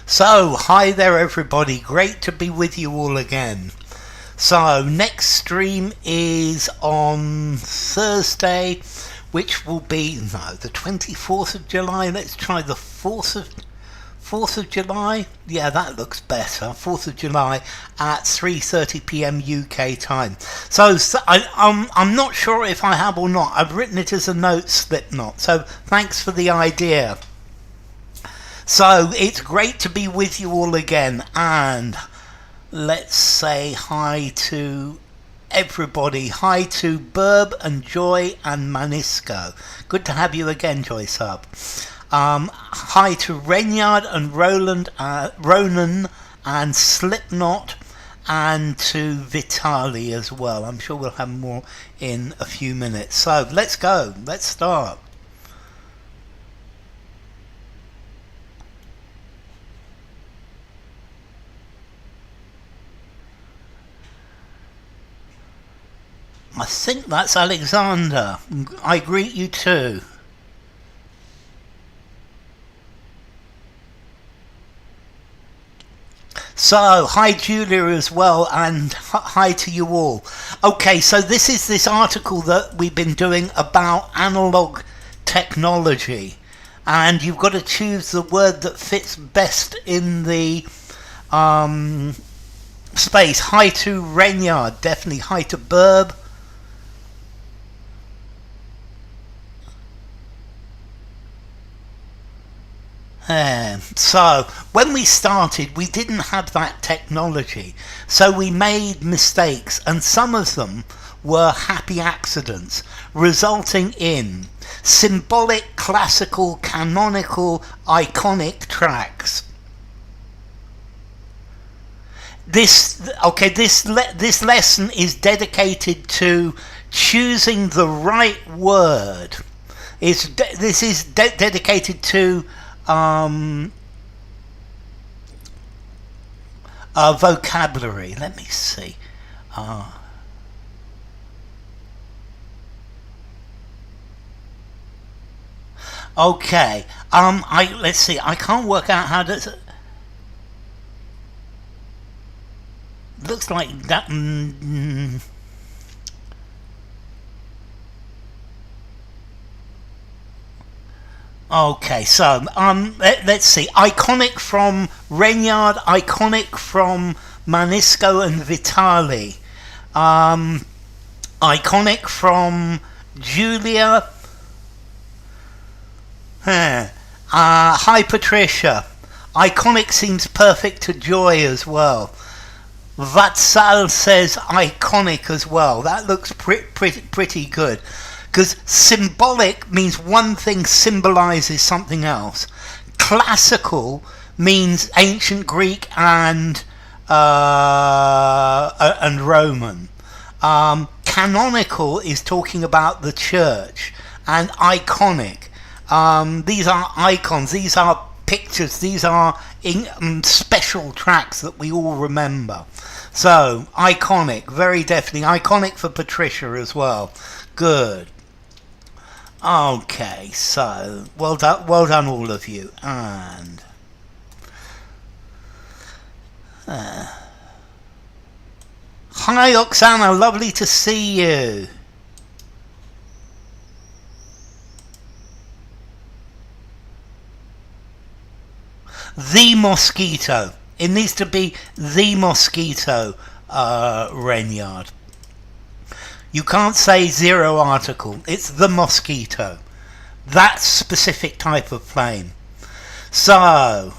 So, hi there everybody, great to be with you all again. So, next stream is on Thursday, which will be, the 24th of July. Let's try the 4th of July. Yeah, that looks better. 4th of July at 3:30 p.m. UK time. So I'm not sure if I have or not. I've written it as a note slip knot. So thanks for the idea. So it's great to be with you all again, and let's say hi to everybody. Hi to Burb and Joy and Manisco. Good to have you again, Joy Sub. Hi to Renyard and Ronan and Slipknot, and to Vitali as well. I'm sure we'll have more in a few minutes. So let's go. Let's start. I think that's Alexander. I greet you too. So, hi Julia as well, and hi to you all. Okay, so this is this article that we've been doing about analog technology, and you've got to choose the word that fits best in the space. Hi to Renyard, definitely. Hi to Burb. So when we started, we didn't have that technology, so we made mistakes, and some of them were happy accidents, resulting in symbolic, classical, canonical, iconic tracks. This lesson is dedicated to choosing the right word. This is dedicated to vocabulary. Let me see. Okay. Let's see. I can't work out how to. Looks like that. Okay, so let's see. Iconic from Renyard, iconic from Manisco and Vitali, iconic from Julia. Hi Patricia. Iconic seems perfect to Joy as well. Vatsal says iconic as well. That looks pretty good. Because symbolic means one thing symbolizes something else. Classical means ancient Greek and Roman. Canonical is talking about the church, and iconic. These are icons. These are pictures. These are special tracks that we all remember. So iconic, very definitely iconic for Patricia as well. Good. Okay, so well done all of you, and hi Oksana, lovely to see you. The mosquito. It needs to be the mosquito, Renyard. You can't say zero article. It's the mosquito. That specific type of plane. So,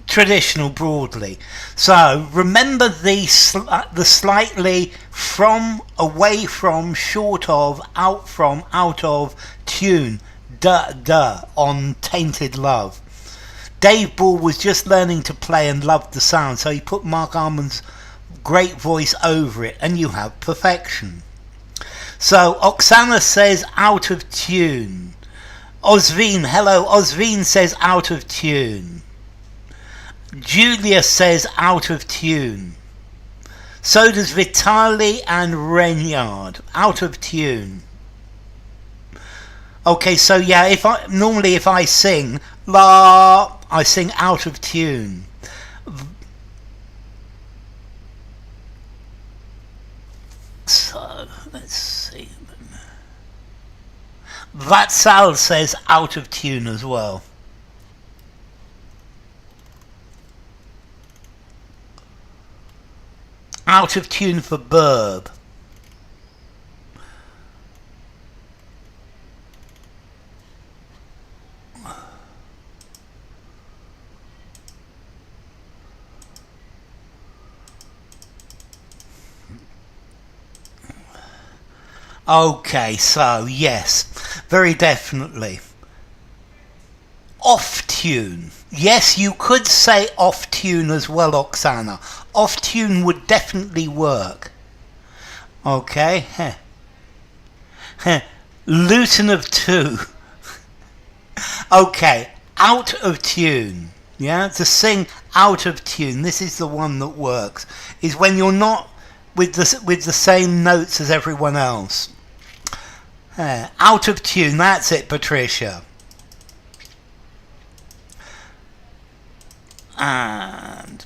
traditional broadly. So, remember the slightly from, away from, short of, out from, out of tune. Duh on Tainted Love. Dave Ball was just learning to play and loved the sound, so he put Marc Almond's great voice over it, and you have perfection. So Oksana says out of tune. Osveen, hello. Osveen says out of tune. Julia says out of tune. So does Vitali and Renyard. Out of tune. Okay, so yeah, if I sing, La, I sing out of tune. So, let's see. Vatsal says out of tune as well. Out of tune for verb. Okay, so yes, very definitely. Off tune. Yes, you could say off tune as well, Oksana. Off tune would definitely work. Okay. Luton of two. Okay, out of tune. Yeah, to sing out of tune. This is the one that works. Is when you're not with the same notes as everyone else. Out of tune. That's it, Patricia. And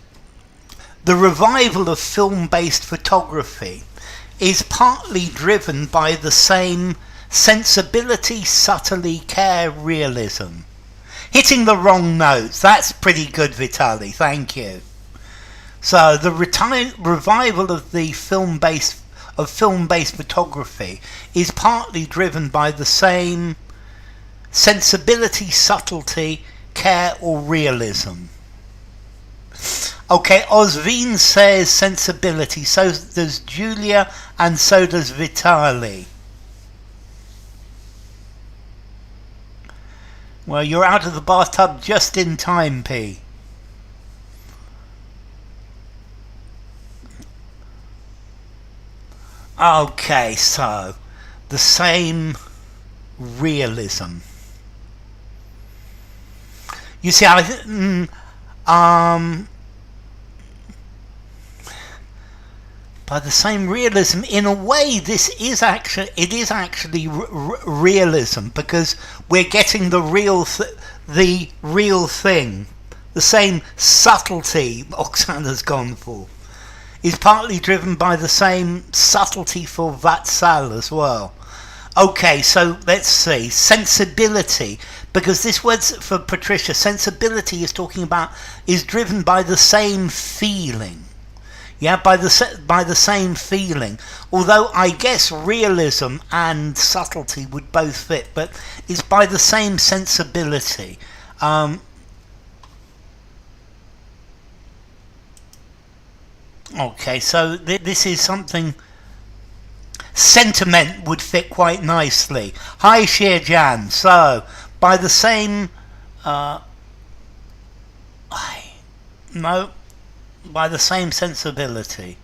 the revival of film-based photography is partly driven by the same sensibility, subtlety, care, realism. Hitting the wrong notes. That's pretty good, Vitali. Thank you. So the revival of the film-based photography is partly driven by the same sensibility, subtlety, care, or realism. Okay, Osveen says sensibility, so does Julia, and so does Vitali. Well, you're out of the bathtub just in time, P. Okay, so the same realism. You see, by the same realism, in a way, it is actually realism, because we're getting the real thing. The same subtlety Oksana's gone for is partly driven by the same subtlety for Vatsal as well. Okay, so let's see. Sensibility, because this word for Patricia, sensibility is driven by the same feeling. Yeah, by the same feeling. Although I guess realism and subtlety would both fit, but it's by the same sensibility. Okay, so this is something. Sentiment would fit quite nicely. Hi, Shirjan. So, by the same. By the same sensibility.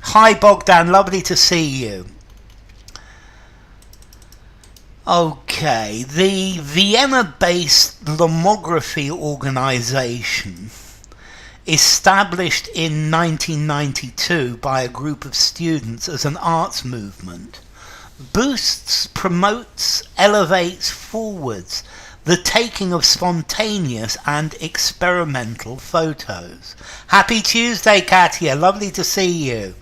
Hi, Bogdan. Lovely to see you. Okay, the Vienna-based Lomography organization, established in 1992 by a group of students as an arts movement, boosts, promotes, elevates forwards the taking of spontaneous and experimental photos. Happy Tuesday, Katia. Lovely to see you.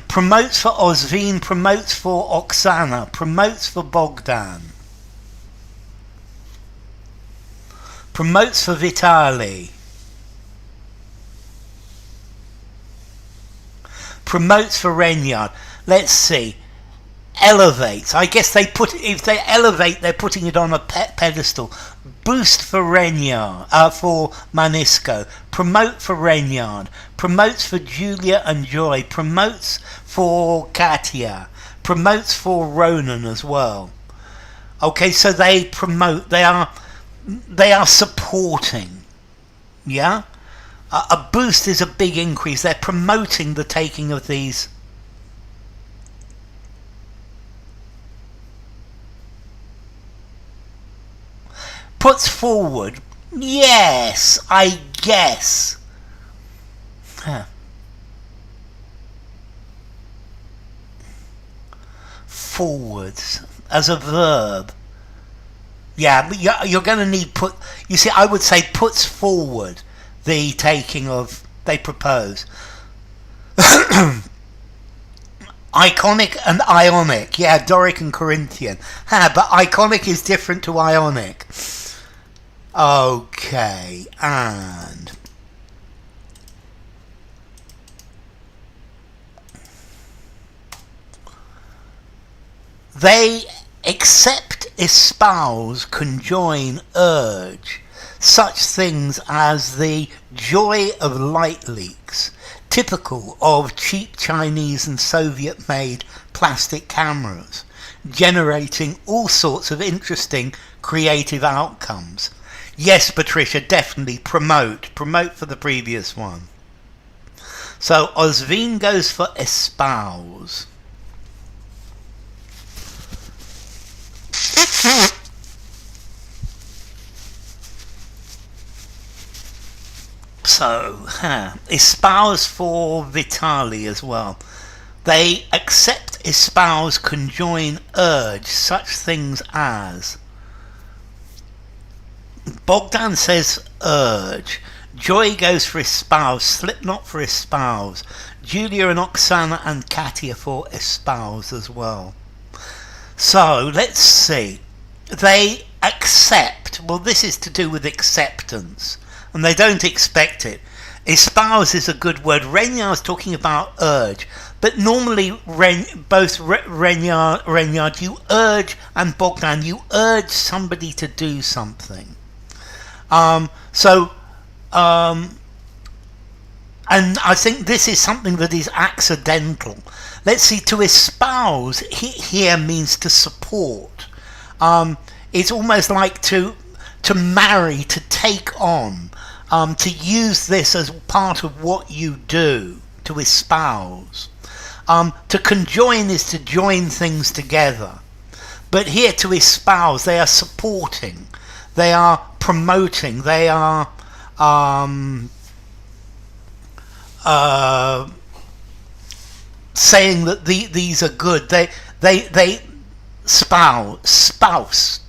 Promotes for Osveen, promotes for Oksana, promotes for Bogdan. Promotes for Vitali. Promotes for Renyard. Let's see. Elevates. I guess if they elevate, they're putting it on a pedestal. Boost for Renyard, for Manisco. Promote for Renyard. Promotes for Julia and Joy. Promotes for Katia. Promotes for Ronan as well. Okay, so they promote. They are supporting. Yeah. A boost is a big increase. They're promoting the taking of these. Puts forward. Yes, I guess. Forwards as a verb. Yeah, but you're going to need put. You see, I would say puts forward the taking of. They propose. Iconic and ionic. Yeah, Doric and Corinthian. But iconic is different to ionic. Okay, and they accept, espouse, conjoin, urge such things as the joy of light leaks, typical of cheap Chinese and Soviet-made plastic cameras, generating all sorts of interesting creative outcomes. Yes, Patricia, definitely promote for the previous one. So Osvin goes for espouse. So, espouse for Vitali as well. They accept, espouse, conjoin, urge such things as. Bogdan says urge. Joy goes for espouse. Slipknot for espouse. Julia and Oksana and Katia for espouse as well. So, let's see. They accept. Well, this is to do with acceptance. And they don't expect it. Espouse is a good word. Renyard's talking about urge. But normally, both Renyard, you urge, and Bogdan, you urge somebody to do something. And I think this is something that is accidental. Let's see, to espouse here means to support. It's almost like to marry, to take on, to use this as part of what you do, to espouse. To conjoin is to join things together. But here to espouse, they are supporting, they are promoting, they are saying that these are good. They spouse.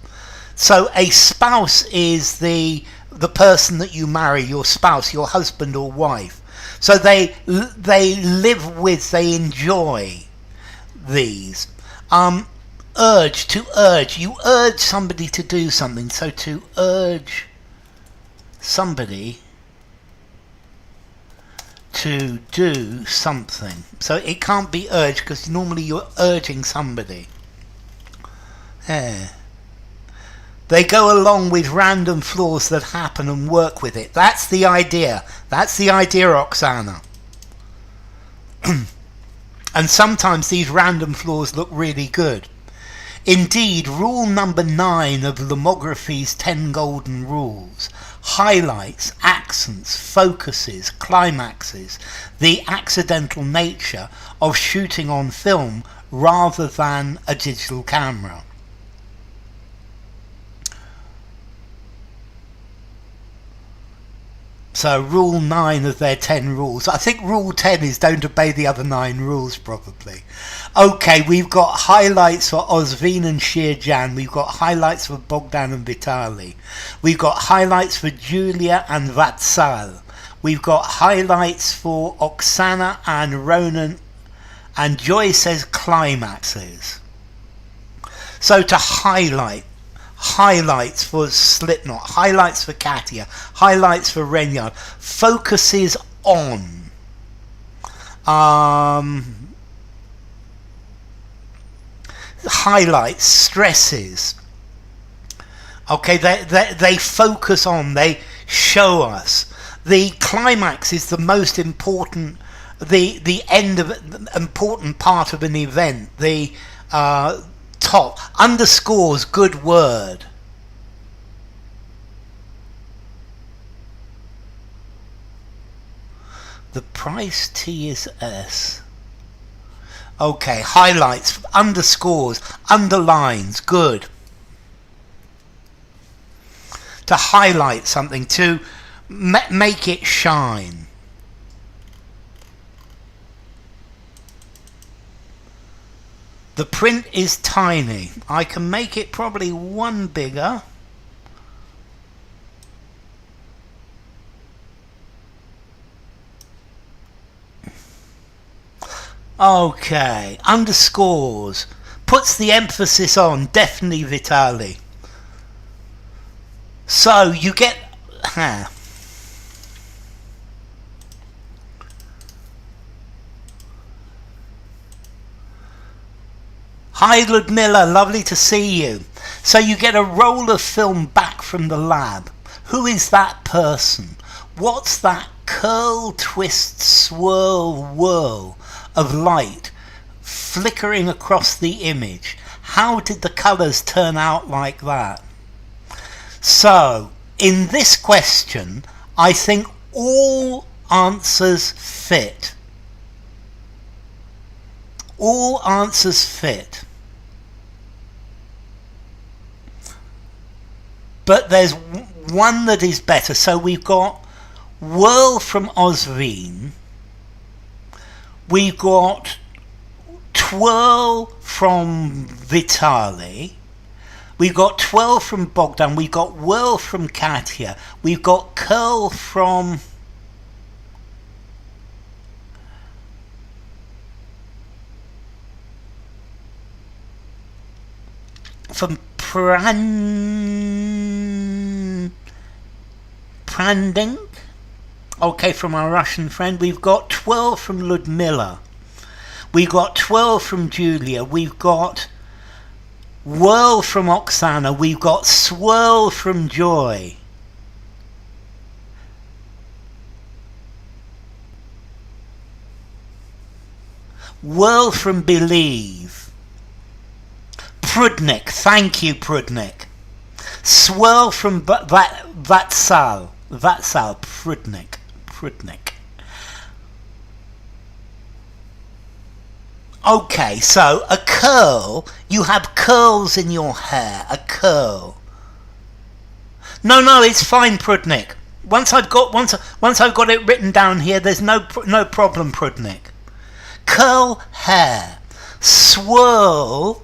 So a spouse is the person that you marry, your spouse, your husband or wife. So they live with, they enjoy these. Urge, to urge. You urge somebody to do something. So to urge somebody to do something. So it can't be urged because normally you're urging somebody. Yeah. They go along with random flaws that happen and work with it. That's the idea. That's the idea, Oksana. And sometimes these random flaws look really good. Indeed, rule number 9 of Lomography's 10 golden rules highlights, accents, focuses, climaxes the accidental nature of shooting on film rather than a digital camera. So rule 9 of their 10 rules. I think rule 10 is don't obey the other 9 rules probably. Okay, we've got highlights for Osvin and Shirjan. We've got highlights for Bogdan and Vitali. We've got highlights for Julia and Vatsal. We've got highlights for Oksana and Ronan. And Joy says climaxes. So to highlight. Highlights for Slipknot, highlights for Katia, highlights for Renyard, focuses on. Highlights, stresses. Okay, they focus on, they show us. The climax is the most important, the end of the important part of an event. The top underscores, good word. The price T is S. Okay, highlights, underscores, underlines, good. To highlight something, to make it shine. The print is tiny. I can make it probably one bigger. Okay, underscores. Puts the emphasis on, definitely Vitali. So you get... Hi Ludmilla, lovely to see you. So you get a roll of film back from the lab. Who is that person? What's that curl, twist, swirl, whirl of light flickering across the image? How did the colours turn out like that? So, in this question, I think all answers fit. All answers fit. But there's one that is better. So we've got whirl from Osveen. We've got twirl from Vitali. We've got twirl from Bogdan. We've got whirl from Katya. We've got curl from... Pranding. Okay, from our Russian friend. We've got 12 from Ludmilla. We've got 12 from Julia. We've got whirl from Oksana. We've got swirl from Joy. Whirl from Believe. Prudnik. Thank you, Prudnik. Swirl from Vatsal. Vatsal. Prudnik. Okay, so a curl, you have curls in your hair, a curl. No, it's fine, Prudnik. Once I've got it written down here, there's no problem, Prudnik. Curl hair, swirl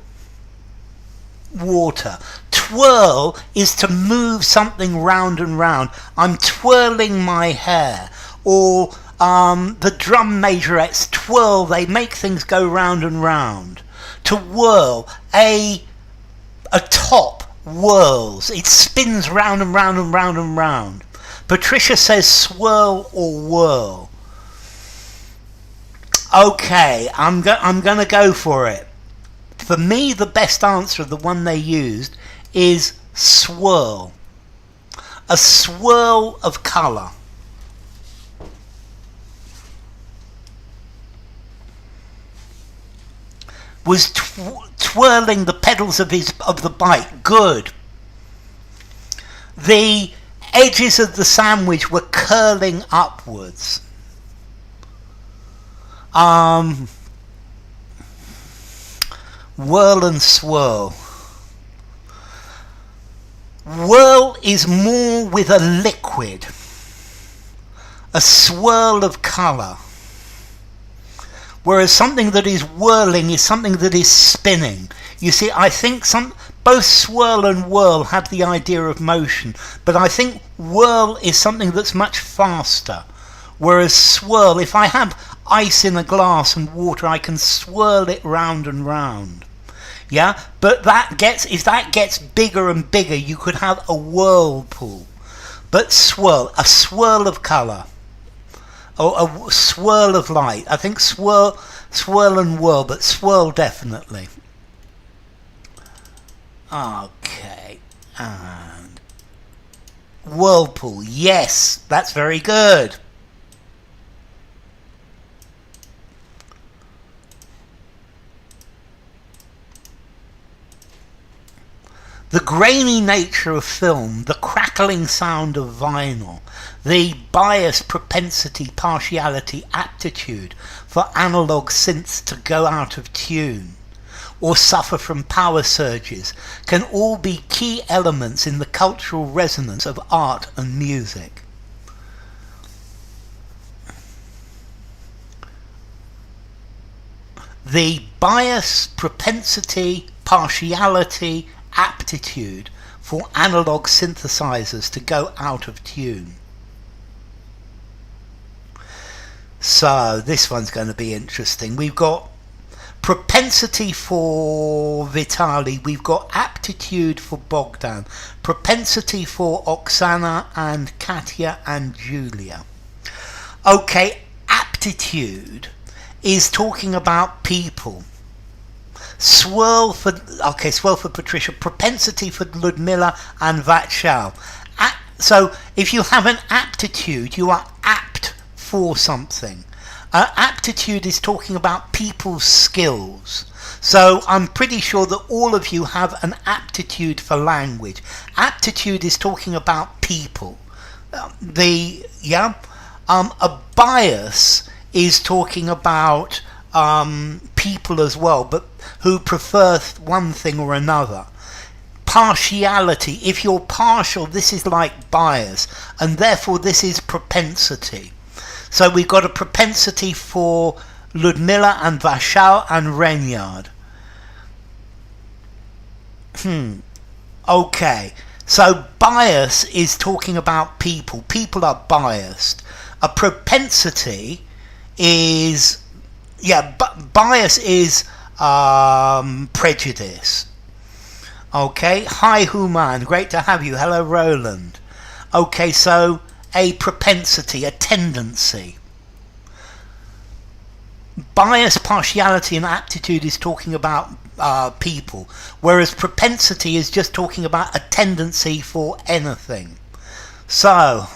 water. Twirl is to move something round and round. I'm twirling my hair. Or the drum majorettes twirl, they make things go round and round. To whirl, a top whirls. It spins round and round and round and round. Patricia says swirl or whirl. Okay, I'm going to go for it. For me, the best answer, the one they used, is swirl. A swirl of colour. Was twirling the pedals of the bike. Good. The edges of the sandwich were curling upwards. Whirl and swirl. Whirl is more with a liquid. A swirl of colour. Whereas something that is whirling is something that is spinning. You see, I think both swirl and whirl have the idea of motion, but I think whirl is something that's much faster. Whereas swirl, if I have ice in a glass and water, I can swirl it round and round. Yeah, but if that gets bigger and bigger, you could have a whirlpool. But swirl, a swirl of colour. Or a swirl of light. I think swirl and whirl, but swirl definitely. Okay. And whirlpool. Yes, that's very good. The grainy nature of film, the crackling sound of vinyl, the bias, propensity, partiality, aptitude for analog synths to go out of tune or suffer from power surges can all be key elements in the cultural resonance of art and music. The bias, propensity, partiality, aptitude for analog synthesizers to go out of tune. So this one's going to be interesting. We've got propensity for Vitaly, we've got aptitude for Bogdan, propensity for Oksana and Katya and Julia. Okay, aptitude is talking about people. Swirl for Patricia, propensity for Ludmilla and Vatchal. So if you have an aptitude, you are apt for something. Aptitude is talking about people's skills. So I'm pretty sure that all of you have an aptitude for language. Aptitude is talking about people. A bias is talking about people as well, but who prefer one thing or another. Partiality, if you're partial, this is like bias, and therefore this is propensity. So we've got a propensity for Ludmilla and Vashal and Renyard. Okay, so bias is talking about people. People are biased. A propensity is, bias is prejudice. Okay, hi Human, great to have you. Hello Roland. Okay, so a propensity, a tendency. Bias, partiality and aptitude is talking about people, whereas propensity is just talking about a tendency for anything. So,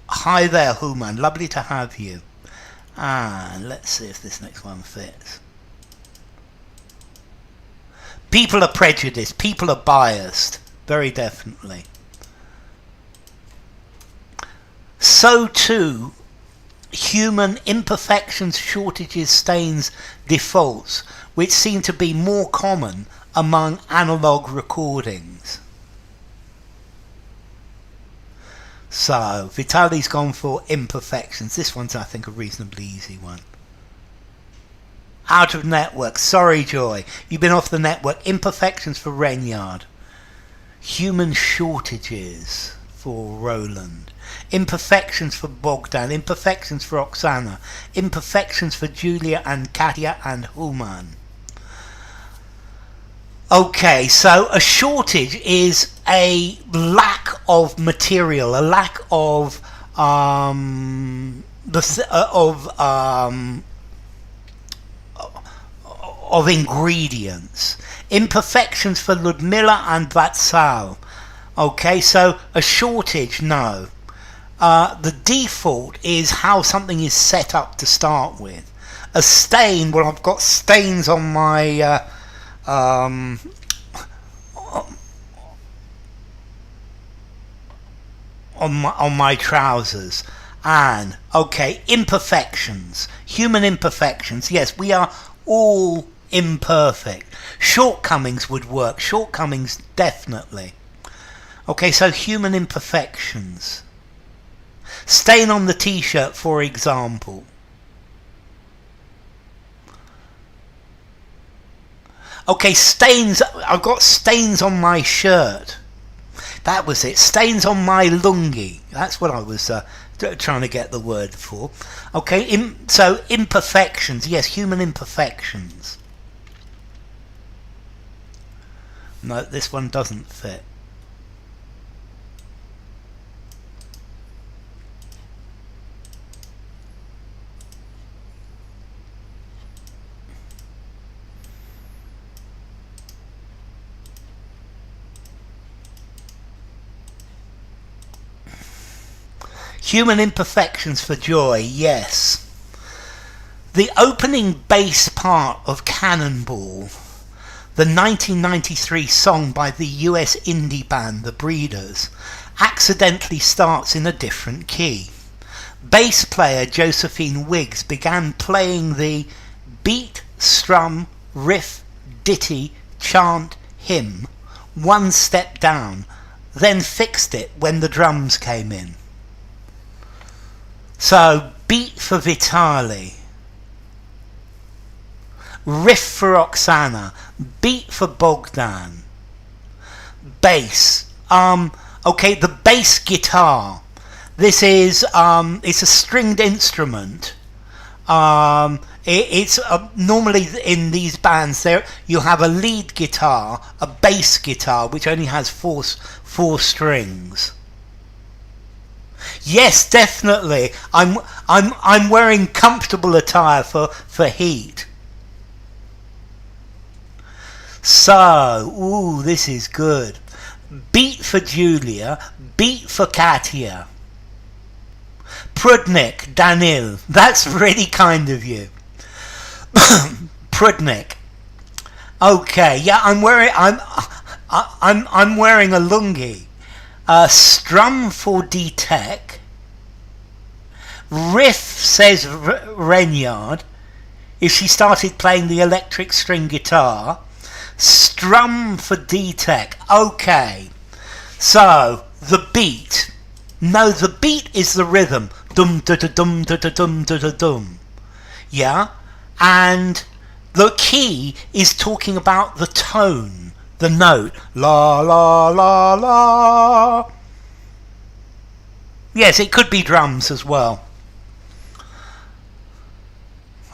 hi there Human, lovely to have you. And let's see if this next one fits. People are prejudiced, people are biased. Very definitely. So too, human imperfections, shortages, stains, defaults, which seem to be more common among analog recordings. So, Vitaly's gone for imperfections. This one's, I think, a reasonably easy one. Out of network. Sorry, Joy. You've been off the network. Imperfections for Renyard. Human shortages for Roland. Imperfections for Bogdan. Imperfections for Oksana. Imperfections for Julia and Katya and Human. Okay, so a shortage is a lack of material, a lack of ingredients. Imperfections for Ludmilla and Vatsal. Okay, so a shortage, no. The default is how something is set up to start with. A stain, well, I've got stains on my on my trousers. And okay, imperfections, human imperfections. Yes, we are all imperfect. Shortcomings would work. Shortcomings, definitely. Okay, so human imperfections. Stain on the t-shirt, for example. Okay, stains. I've got stains on my shirt. That was it. Stains on my lungi. That's what I was trying to get the word for. Okay, so imperfections. Yes, human imperfections. No, this one doesn't fit. Human imperfections for Joy, yes. The opening bass part of Cannonball, the 1993 song by the US indie band The Breeders, accidentally starts in a different key. Bass player Josephine Wiggs began playing the beat, strum, riff, ditty, chant, hymn one step down, then fixed it when the drums came in. So, beat for Vitaly, riff for Oksana, beat for Bogdan, bass. Okay, the bass guitar. This is it's a stringed instrument. It's normally in these bands there you have a lead guitar, a bass guitar, which only has four strings. Yes, definitely. I'm wearing comfortable attire for heat. So, ooh, this is good. Beat for Julia, beat for Katia. Prudnik, Danil. That's really kind of you. Prudnik. Okay, yeah, I'm wearing a lungi. Strum for D-Tech. Riff, says Renyard, if she started playing the electric string guitar. Strum for D-Tech. Okay, so the beat. No, the beat is the rhythm. Dum da da dum da da dum da da dum. Yeah, and the key is talking about the tone, the note. La la la la. Yes, it could be drums as well.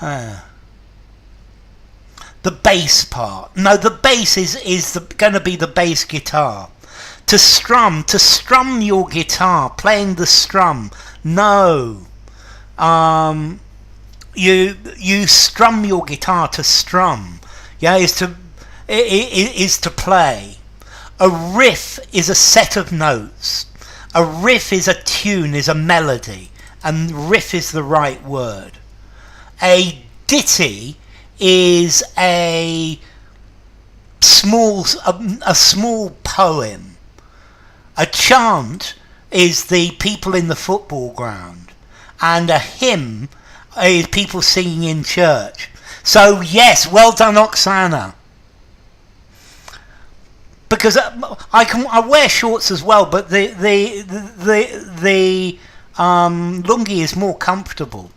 The bass part. No, the bass is going to be the bass guitar. To strum your guitar, playing the strum. No. You strum your guitar to strum. Yeah, is to play. A riff is a set of notes. A riff is a tune, is a melody, and riff is the right word. A ditty is a small poem. A chant is the people in the football ground, and a hymn is people singing in church. So yes, well done, Oksana. Because I wear shorts as well, but the lungi is more comfortable.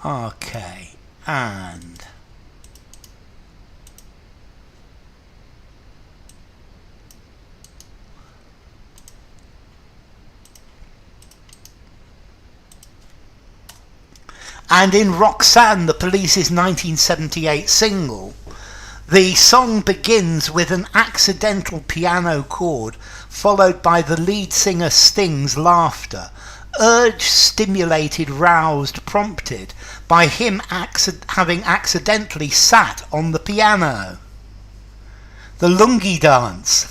Okay, and in Roxanne, the Police's 1978 single, the song begins with an accidental piano chord followed by the lead singer Sting's laughter, urged, stimulated, roused, prompted by him having accidentally sat on the piano. The lungi dance.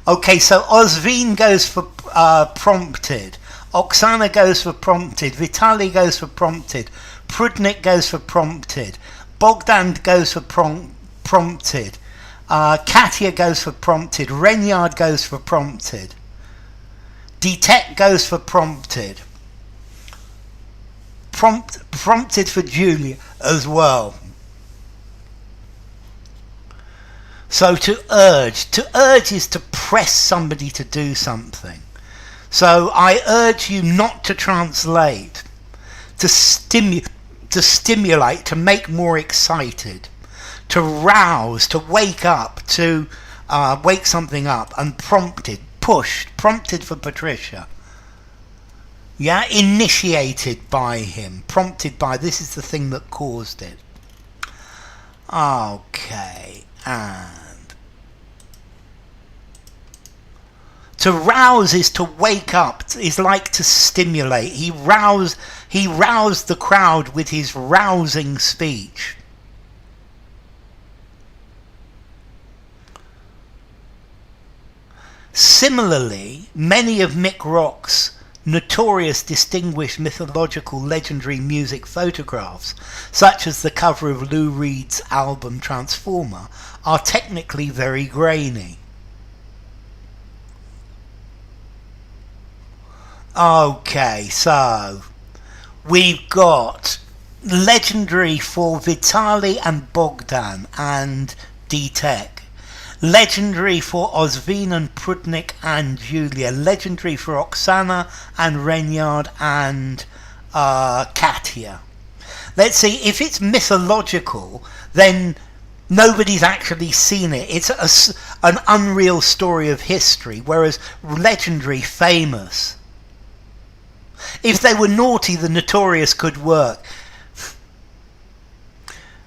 Okay, so Ozvin goes for prompted. Oksana goes for prompted. Vitaly goes for prompted. Prudnik goes for prompted. Bogdan goes for prompted. Katia goes for prompted. Renyard goes for prompted. D-Tech goes for prompted. Prompted for Julia as well. So to urge is to press somebody to do something. So I urge you not to translate, to stimulate, to make more excited, to rouse, to wake up, to wake something up, and prompted, pushed, prompted for Patricia. Yeah, initiated by him, prompted by, this is the thing that caused it. Okay, and to rouse is to wake up, is like to stimulate. He roused the crowd with his rousing speech. Similarly, many of Mick Rock's notorious, distinguished, mythological, legendary music photographs, such as the cover of Lou Reed's album Transformer, are technically very grainy. Okay, so we've got legendary for Vitaly and Bogdan and D-Tech. Legendary for Ozvin and Prudnik and Julia. Legendary for Oksana and Renyard and Katia. Let's see, if it's mythological, then Nobody's actually seen it. It's an unreal story of history, whereas legendary, famous. If they were naughty, the notorious could work.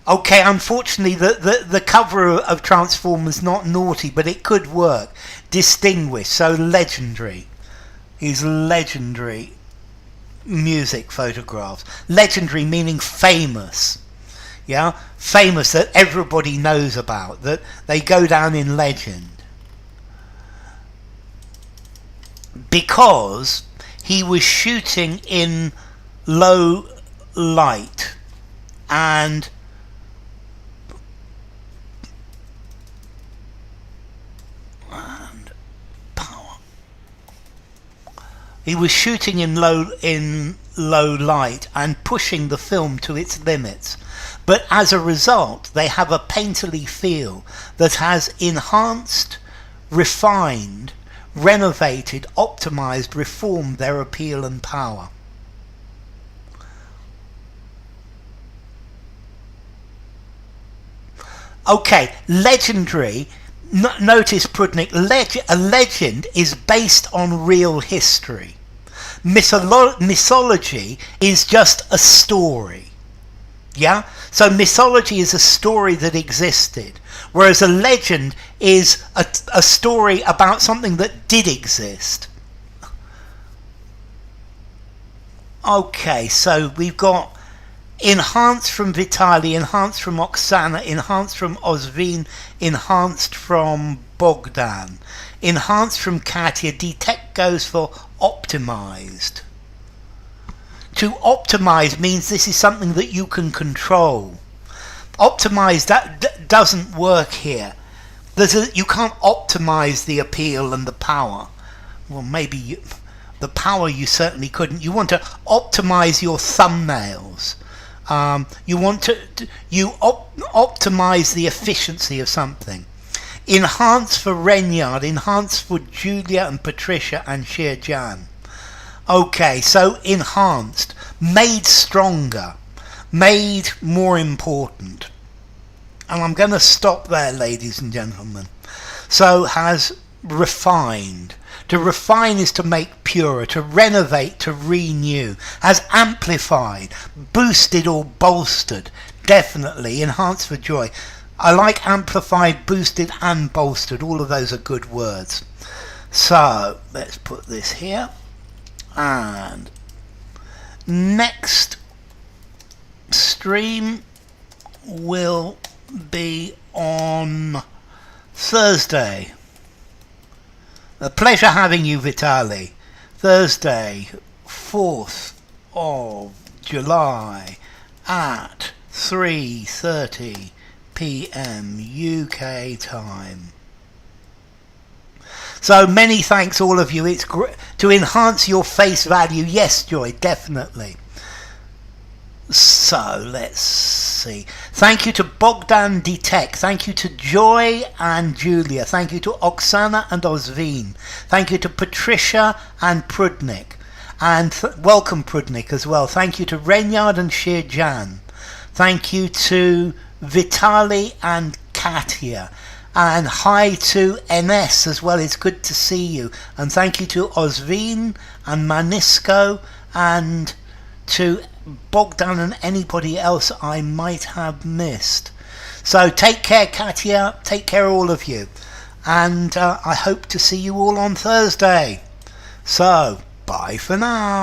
Okay, unfortunately, the cover of Transformers not naughty, but it could work. Distinguished, so legendary. Is legendary music photographs. Legendary meaning famous. Yeah, famous, that everybody knows about, that they go down in legend. Because he was shooting in low light and power. He was shooting in low light and pushing the film to its limits. But as a result, they have a painterly feel that has enhanced, refined, renovated, optimized, reformed their appeal and power. Okay, legendary. Notice, Prudnik, a legend is based on real history. Mythology is just a story. Yeah? So mythology is a story that existed, whereas a legend is a story about something that did exist. Okay, so we've got enhanced from Vitali, enhanced from Oksana, enhanced from Ozvin, enhanced from Bogdan, enhanced from Katya. Detect goes for optimized. To optimize means this is something that you can control. Optimize, that doesn't work here. You can't optimize the appeal and the power. Well, maybe the power you certainly couldn't. You want to optimize your thumbnails. You want to optimize the efficiency of something. Enhance for Renyard, enhance for Julia and Patricia and Shirjan. Okay, so enhanced, made stronger, made more important. And I'm going to stop there, ladies and gentlemen. So has refined. To refine is to make purer, to renovate, to renew. Has amplified, boosted or bolstered. Definitely, enhanced for joy. I like amplified, boosted and bolstered. All of those are good words. So, let's put this here. And next stream will be on Thursday. A pleasure having you, Vitali. Thursday, 4th of July at 3:30 p.m. UK time. So many thanks, all of you. It's to enhance your face value. Yes, Joy, definitely. So let's see. Thank you to Bogdan Detect. Thank you to Joy and Julia. Thank you to Oksana and Ozvin. Thank you to Patricia and Prudnik. And welcome, Prudnik, as well. Thank you to Renyard and Shirjan. Thank you to Vitali and Katya. And hi to NS as well. It's good to see you. And thank you to Ozvin and Manisko and to Bogdan and anybody else I might have missed. So take care, Katya. Take care, all of you. And I hope to see you all on Thursday. So, bye for now.